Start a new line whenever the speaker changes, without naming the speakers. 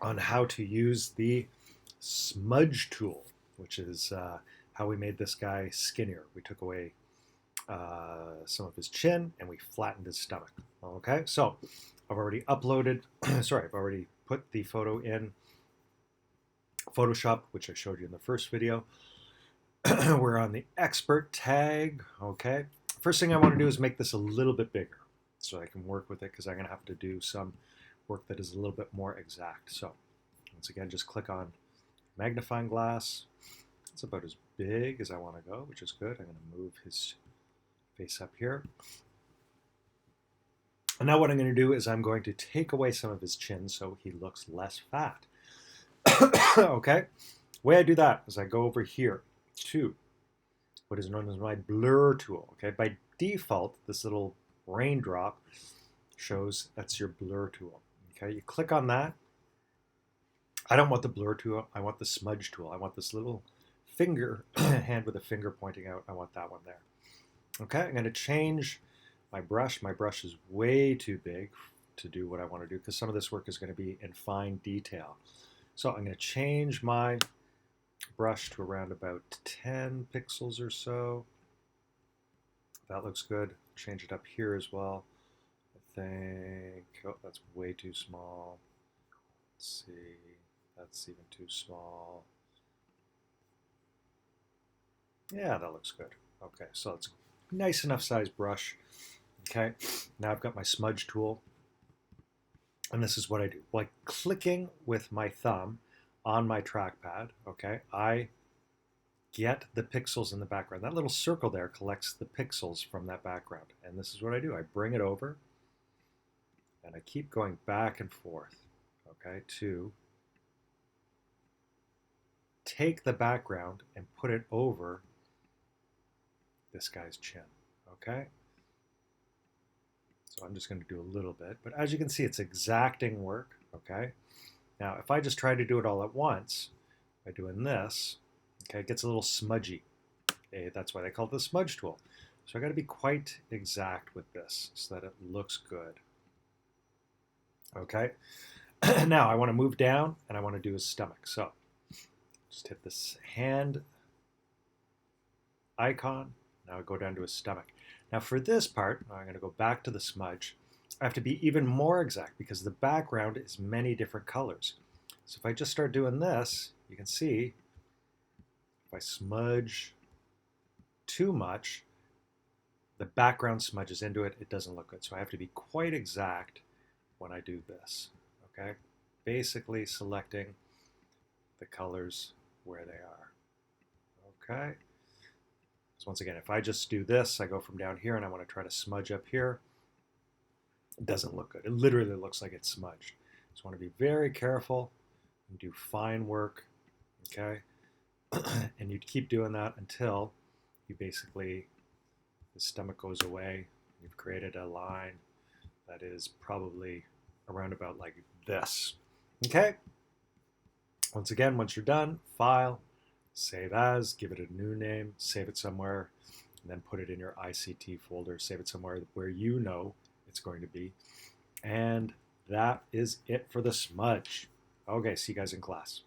On how to use the smudge tool, which is how we made this guy skinnier. We took away some of his chin and we flattened his stomach. Okay, so I've already uploaded, sorry, I've already put the photo in Photoshop, which I showed you in the first video. We're on the expert tag. Okay, first thing I want to do is make this a little bit bigger so I can work with it, because I'm going to have to do some work that is a little bit more exact. So once again, just click on magnifying glass. It's about as big as I want to go, which is good. I'm going to move his face up here. And now what I'm going to do is I'm going to take away some of his chin so he looks less fat. Okay, the way I do that is I go over here to what is known as my blur tool. Okay, by default, this little raindrop shows that's your blur tool. Okay, you click on that. I don't want the blur tool, I want the smudge tool. I want this little finger, hand with a finger pointing out. I want that one there. Okay, I'm going to change my brush. My brush is way too big to do what I want to do because some of this work is going to be in fine detail. So I'm going to change my brush to around about 10 pixels or so. That looks good. Change it up here as well. I think, oh, that's way too small. Let's see, that's even too small. Yeah, that looks good. Okay, so it's a nice enough size brush. Okay, now I've got my smudge tool. And this is what I do. By clicking with my thumb on my trackpad, okay, I get the pixels in the background. That little circle there collects the pixels from that background. And this is what I do. I bring it over and I keep going back and forth, okay, to take the background and put it over this guy's chin, okay? So I'm just going to do a little bit, but as you can see, it's exacting work, okay? Now, if I just try to do it all at once by doing this, okay, it gets a little smudgy. Okay, that's why they call it the smudge tool. So I got to be quite exact with this so that it looks good. Okay, now I want to move down and I want to do his stomach. So just hit this hand icon. Now I go down to his stomach. Now for this part, I'm going to go back to the smudge. I have to be even more exact because the background is many different colors. So if I just start doing this, you can see if I smudge too much, the background smudges into it, it doesn't look good. So I have to be quite exact when I do this, okay? Basically selecting the colors where they are, okay? So once again, if I just do this, I go from down here and I want to try to smudge up here, it doesn't look good. It literally looks like it's smudged. So I want to be very careful and do fine work, okay? And you keep doing that until you basically, the stomach goes away. You've created a line that is probably around about like this, okay? Once again, once you're done, file, save as, give it a new name, save it somewhere, and then put it in your ICT folder, save it somewhere where you know it's going to be. And that is it for the smudge. Okay, see you guys in class.